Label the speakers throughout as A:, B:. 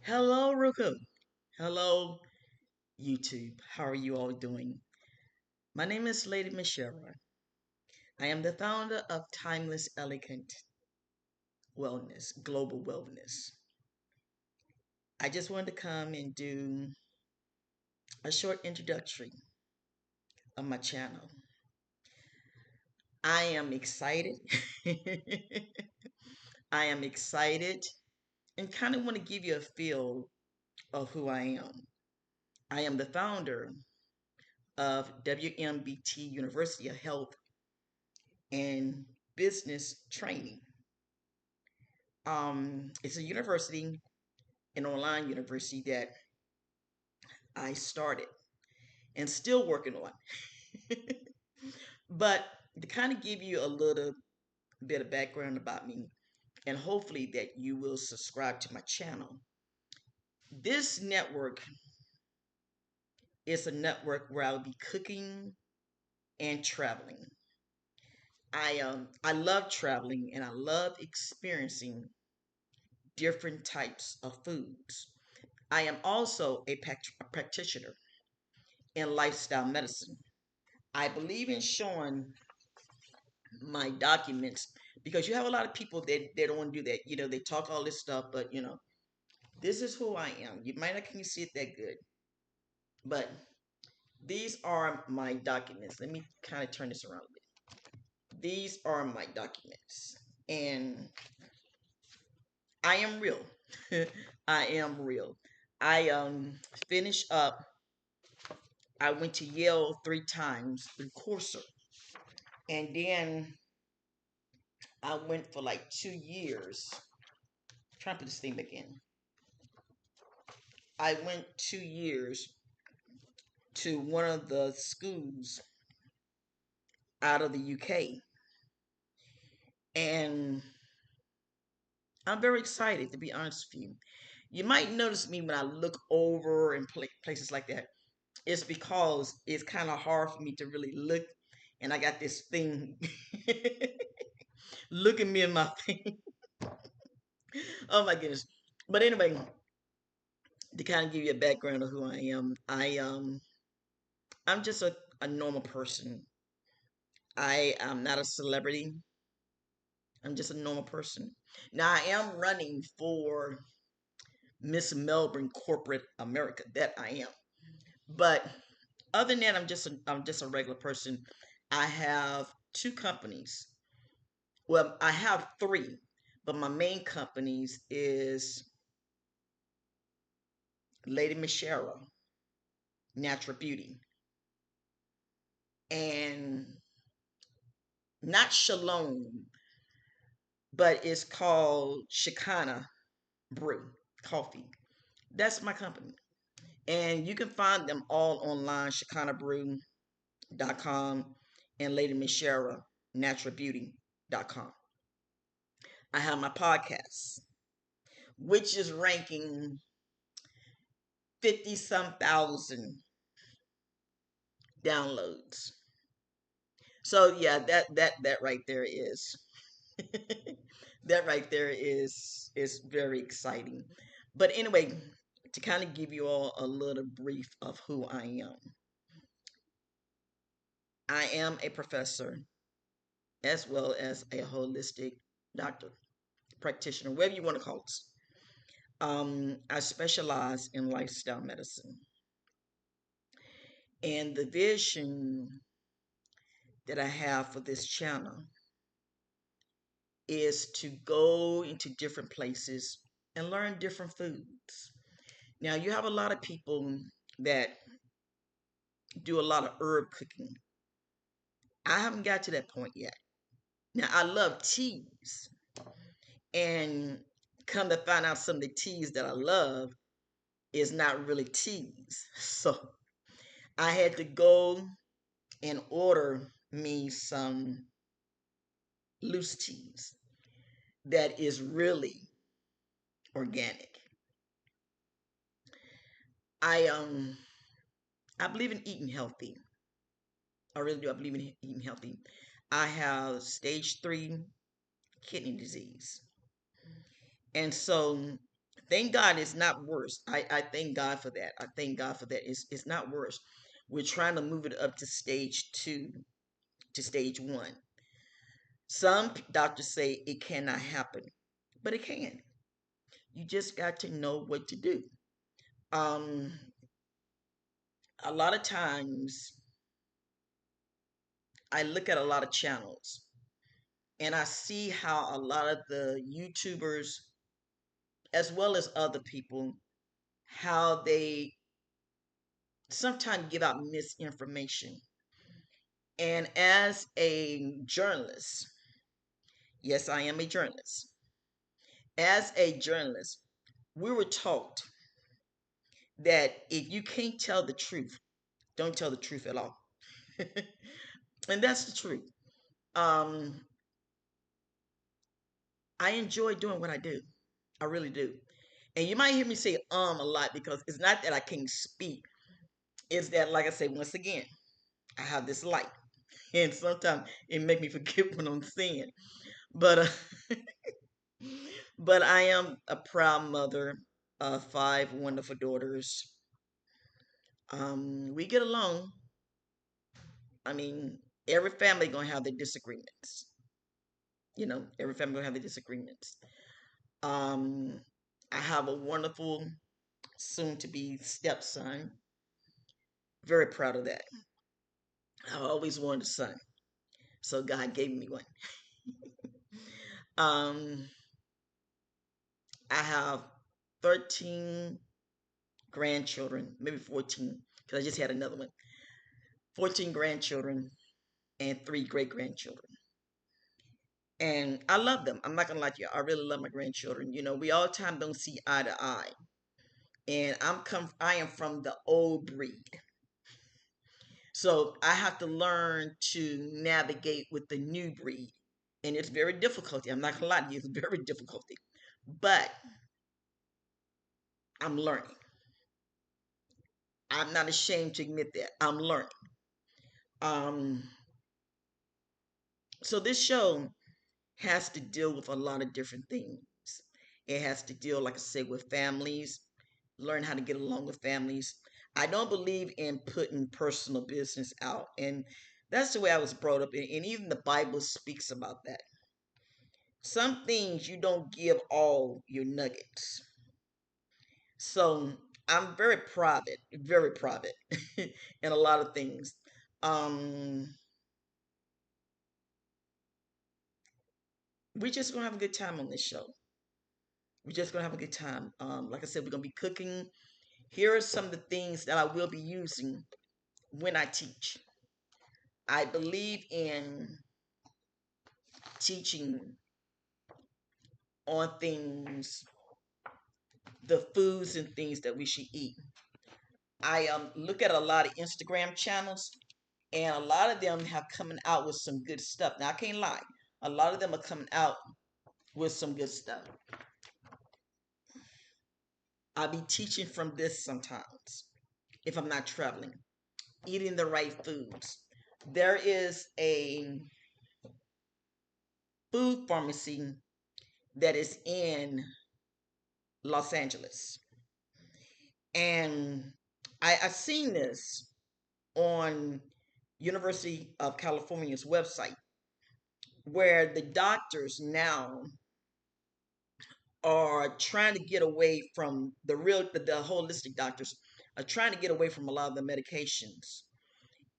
A: Hello, ROKU. Hello, YouTube. How are you all doing? My name is Lady Michelle. I am the founder of Timeless Elegant Wellness, Global Wellness. I just wanted to come and do a short introductory of my channel. I am excited. I am excited and kind of want to give you a feel of who I am. I am the founder of WMBT University of Health and Business Training. It's a university, an online university that I started and still working on. But to kind of give you a little bit of background about me, and hopefully that you will subscribe to my channel. This network is a network where I'll be cooking and traveling. I love traveling and I love experiencing different types of foods. I am also a practitioner in lifestyle medicine. I believe in showing my documents because you have a lot of people that they don't want to do that. They talk all this stuff, but this is who I am. You might not can see it that good, but these are my documents. Let me kind of turn this around a bit. These are my documents, and I am real. I am real. I finished up. I went to Yale 3 times through Coursera, and then I went for like 2 years. Trying to put this thing back in. I went 2 years to one of the schools out of the UK, and I'm very excited to be honest with you. You might notice me when I look over in places like that. It's because it's kind of hard for me to really look, and I got this thing looking me in my thing. Oh my goodness! But anyway, to kind of give you a background of who I am, I'm just a normal person. I am not a celebrity. I'm just a normal person. Now I am running for Miss Melbourne Corporate America. That I am. But other than that, I'm just a regular person. I have 2 companies. Well, I have 3, but my main companies is Lady Michelle Natural Beauty and not Shalom, but it's called Shikana Brew Coffee. That's my company. And you can find them all online, shikanabrew.com and Lady Michelle naturalbeauty.com. I have my podcast, which is ranking 50 some thousand downloads. So yeah, that right there is that right there is very exciting. But anyway, to kind of give you all a little brief of who I am a professor as well as a holistic doctor, practitioner, whatever you want to call it. I specialize in lifestyle medicine. And the vision that I have for this channel is to go into different places and learn different foods. Now, you have a lot of people that do a lot of herb cooking. I haven't got to that point yet. Now, I love teas, and come to find out some of the teas that I love is not really teas. So I had to go and order me some loose teas that is really organic. I um I believe in eating healthy. I really do. I believe in eating healthy. I have stage 3 kidney disease. And so Thank God it's not worse. I thank God for that. I thank God for that. It's not worse. We're trying to move it up to stage two, to stage one. Some doctors say it cannot happen, but it can. You just got to know what to do. Um, a lot of times I look at a lot of channels and I see how a lot of the YouTubers, as well as other people, how they sometimes give out misinformation. And as a journalist, yes, I am a journalist. As a journalist, we were taught that if you can't tell the truth, don't tell the truth at all. And that's the truth. Um, I enjoy doing what I do. I really do. And you might hear me say a lot because it's not that I can't speak. It's that, like I say, once again, I have this light. And sometimes it make me forget what I'm saying. But but I am a proud mother of five wonderful daughters. We get along. I mean, every family gonna have their disagreements. Every family gonna have their disagreements. Um, I have a wonderful soon-to-be stepson. Very proud of that. I always wanted a son, so God gave me one. Um, I have 13 grandchildren, maybe 14, because I just had another one. 14 grandchildren and three great grandchildren. And I love them. I'm not gonna lie to you. I really love my grandchildren. We all the time don't see eye to eye. And I am from the old breed. So I have to learn to navigate with the new breed. And it's very difficult. I'm not gonna lie to you, it's very difficult. But I'm learning. I'm not ashamed to admit that. I'm learning. Um, so this show has to deal with a lot of different things. It has to deal, like I said, with families, learn how to get along with families. I don't believe in putting personal business out. And that's the way I was brought up. And even the Bible speaks about that. Some things you don't give all your nuggets. So I'm very private in a lot of things. Um, we're just gonna have a good time on this show. We're just gonna have a good time. Like I said, we're gonna be cooking. Here are some of the things that I will be using when I teach. I believe in teaching on things, the foods and things that we should eat. I look at a lot of Instagram channels, and a lot of them have coming out with some good stuff. Now I can't lie, a lot of them are coming out with some good stuff. I'll be teaching from this sometimes if I'm not traveling, eating the right foods. There is a food pharmacy that is in Los Angeles. And I seen this on University of California's website where the doctors now are trying to get away from the holistic doctors are trying to get away from a lot of the medications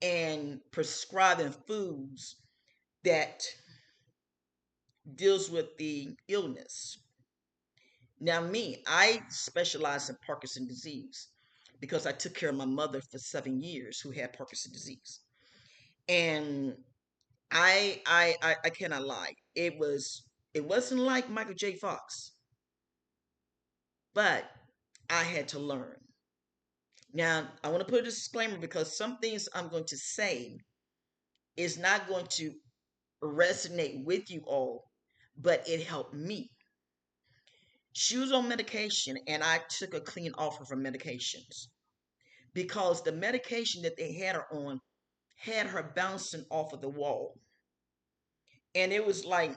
A: and prescribing foods that deals with the illness. Now, me, I specialize in Parkinson's disease because I took care of my mother for 7 years who had Parkinson's disease. And I cannot lie. It wasn't like Michael J. Fox, but I had to learn. Now, I want to put a disclaimer because some things I'm going to say is not going to resonate with you all, but it helped me. She was on medication, and I took a clean offer from medications because the medication that they had her on had her bouncing off of the wall. And it was like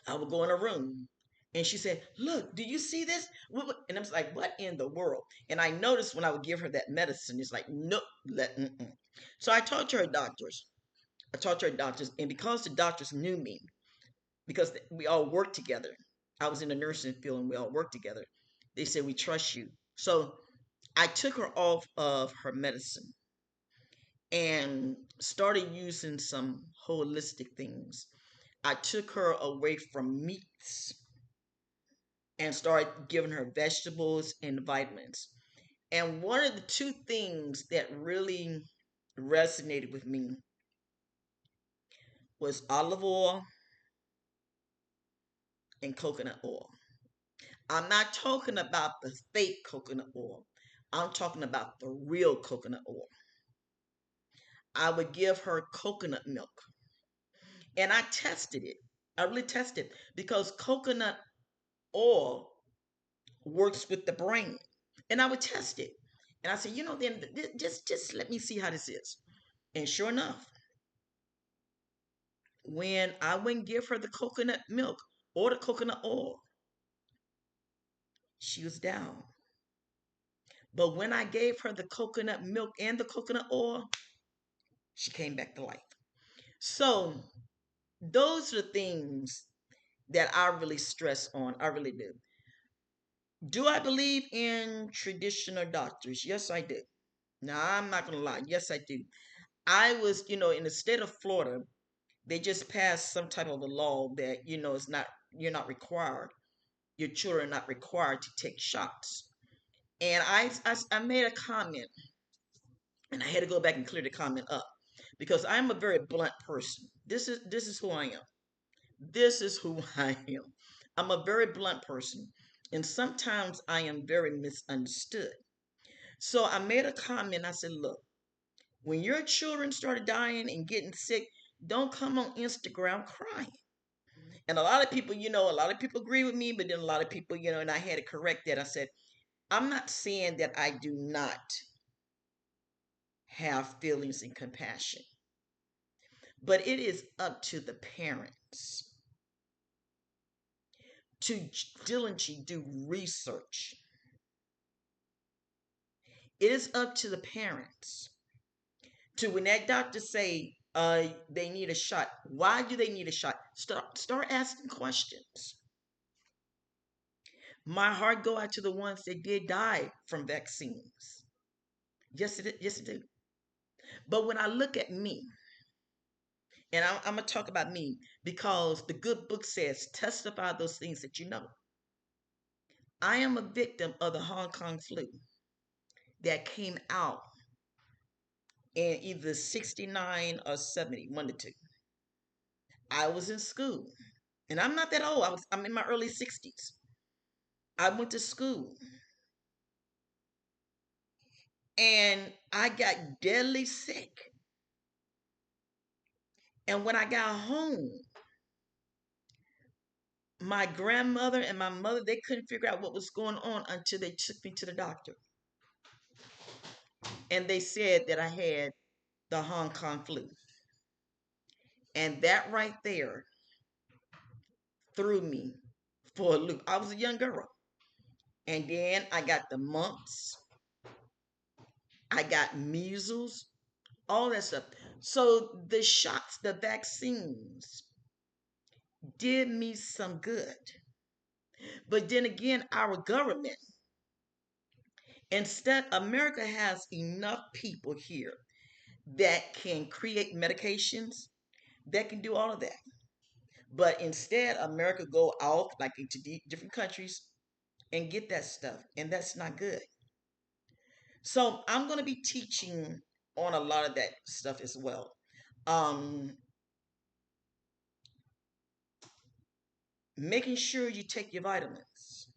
A: I would go in a room And she said, "Look, do you see this?" And I was like, "What in the world?" And I noticed when I would give her that medicine, it's like, "No, mm-mm." So I talked to her doctors. I talked to her doctors, and because the doctors knew me, because we all worked together, I was in the nursing field and we all worked together. They said, "We trust you." So I took her off of her medicine and started using some holistic things. I took her away from meats and started giving her vegetables and vitamins. And one of the two things that really resonated with me was olive oil and coconut oil. I'm not talking about the fake coconut oil. I'm talking about the real coconut oil. I would give her coconut milk. And I tested it. I really tested it because coconut oil works with the brain. And I would test it. And I said, then just let me see how this is. And sure enough, when I wouldn't give her the coconut milk or the coconut oil, she was down. But when I gave her the coconut milk and the coconut oil, she came back to life. So those are the things that I really stress on. I really do. Do I believe in traditional doctors? Yes, I do. Now, I'm not going to lie. Yes, I do. I was, in the state of Florida, they just passed some type of a law that, it's not, you're not required, your children are not required to take shots. And I made a comment, and I had to go back and clear the comment up because I'm a very blunt person. This is who I am. This is who I am. I'm a very blunt person, and sometimes I am very misunderstood. So I made a comment. I said, "Look, when your children started dying and getting sick, don't come on Instagram crying." And a lot of people agree with me, but then a lot of people, and I had to correct that. I said, "I'm not saying that I do not have feelings and compassion, but it is up to the parents to diligently do research. It is up to the parents to, when that doctor say they need a shot, why do they need a shot? Start asking questions. My heart go out to the ones that did die from vaccines. Yes, it did. But when I look at me, and I'm gonna talk about me because the good book says, testify those things that you know. I am a victim of the Hong Kong flu that came out in either 69 or 70, one to two. I was in school, and I'm not that old. I'm in my early 60s. I went to school, and I got deadly sick. And when I got home, my grandmother and my mother, they couldn't figure out what was going on until they took me to the doctor. And they said that I had the Hong Kong flu. And that right there threw me for a loop. I was a young girl. And then I got the mumps, I got measles, all that stuff. So the shots, the vaccines did me some good. But then again, our government, instead, America has enough people here that can create medications that can do all of that. But instead, America go out like into different countries and get that stuff, and that's not good. So I'm going to be teaching on a lot of that stuff as well. Um, Making sure you take your vitamins,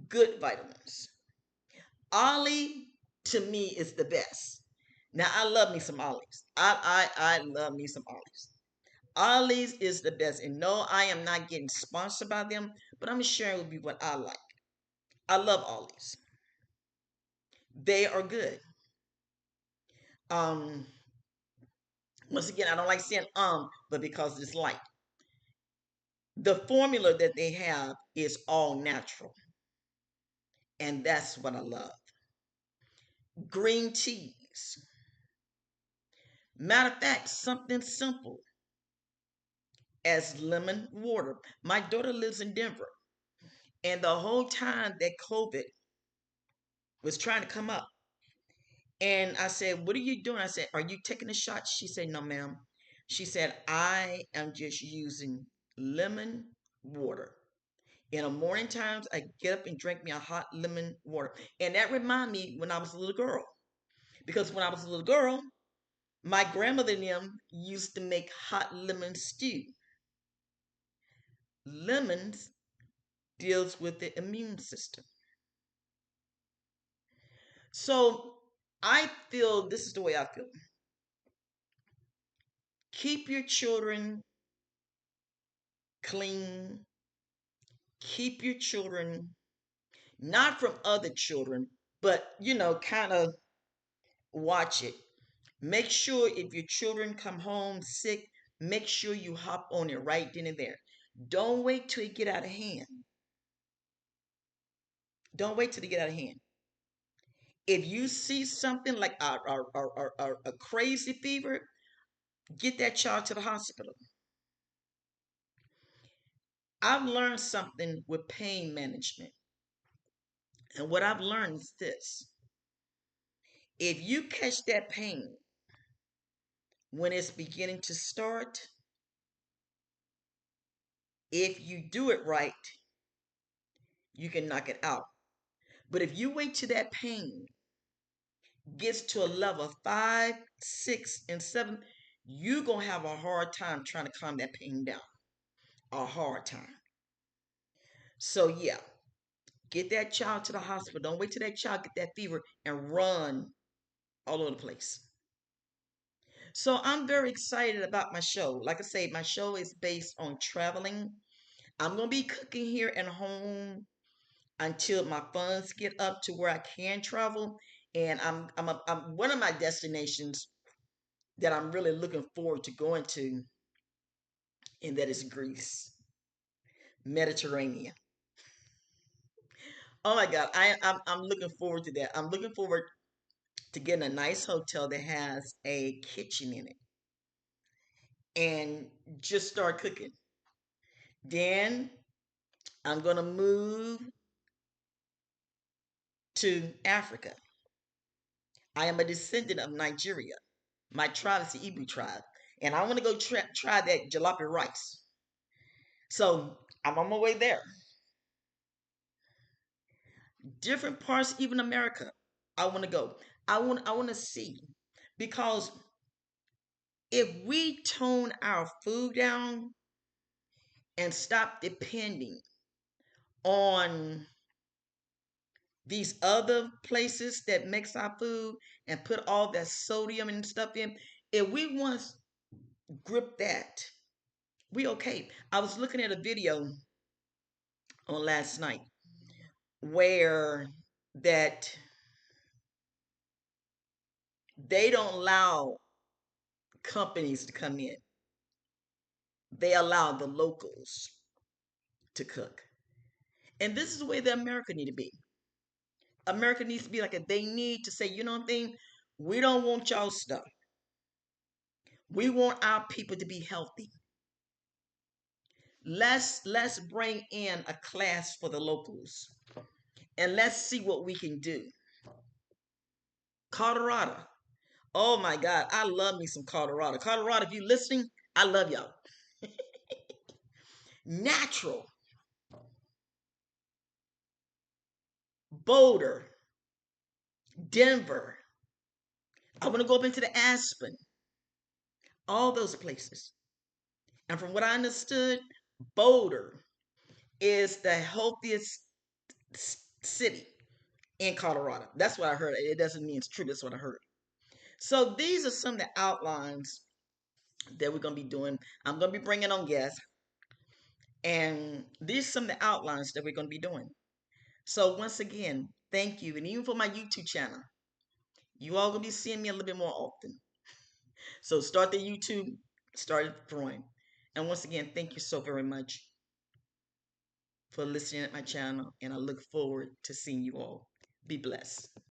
A: good vitamins. Ollie to me is the best. Now I love me some olives. I love me some olives. Ollie's is the best. And no, I am not getting sponsored by them, but I'm sharing with you what I like. I love Ollie's. They are good. Um, Once again, I don't like saying but because it's light. The formula that they have is all natural, and that's what I love. Green teas. Matter of fact, something simple as lemon water. My daughter lives in Denver, and the whole time that COVID was trying to come up, and I said, "What are you doing?" I said, "Are you taking a shot?" She said, "No, ma'am." She said, "I am just using lemon water. In the morning times, I get up and drink me a hot lemon water." And that reminded me when I was a little girl. Because when I was a little girl, my grandmother and them used to make hot lemon stew. Lemons deals with the immune system. So I feel this is the way I feel. Keep your children clean. Keep your children not from other children, but kind of watch it. Make sure if your children come home sick, make sure you hop on it right then and there. Don't wait till it get out of hand. Don't wait till it get out of hand. If you see something like a crazy fever, get that child to the hospital. I've learned something with pain management. And what I've learned is this: if you catch that pain when it's beginning to start, if you do it right, you can knock it out. But if you wait till that pain gets to a level of 5, 6, and 7, you're going to have a hard time trying to calm that pain down. A hard time. So, yeah, get that child to the hospital. Don't wait till that child get that fever and run all over the place. So, I'm very excited about my show. Like I say, my show is based on traveling. I'm going to be cooking here at home until my funds get up to where I can travel. And I'm one of my destinations that I'm really looking forward to going to, and that is Greece, Mediterranean. Oh my God, I'm looking forward to that. I'm looking forward to getting a nice hotel that has a kitchen in it and just start cooking. Then I'm gonna move to Africa. I am a descendant of Nigeria. My tribe is the Igbo tribe, and I want to go try that jalapeno rice. So I'm on my way there. Different parts, even America. I want to go. I want to see, because if we tone our food down and stop depending on these other places that makes our food and put all that sodium and stuff in, if we once grip that, we okay. I was looking at a video on last night where that they don't allow companies to come in. They allow the locals to cook. And this is the way that America need to be. America needs to be like they need to say, you know what I'm saying? We don't want y'all stuff. We want our people to be healthy. Let's bring in a class for the locals, and let's see what we can do. Colorado. Oh my God, I love me some Colorado. Colorado, if you listening, I love y'all. Natural. Boulder, Denver. I want to go up into the Aspen. All those places. And from what I understood, Boulder is the healthiest city in Colorado. That's what I heard. It doesn't mean it's true. That's what I heard. So these are some of the outlines that we're going to be doing. I'm going to be bringing on guests. And these are some of the outlines that we're going to be doing. So once again, thank you. And even for my YouTube channel, you all going to be seeing me a little bit more often. So start the YouTube, start throwing. And once again, thank you so very much. for listening at my channel, and I look forward to seeing you all. Be blessed.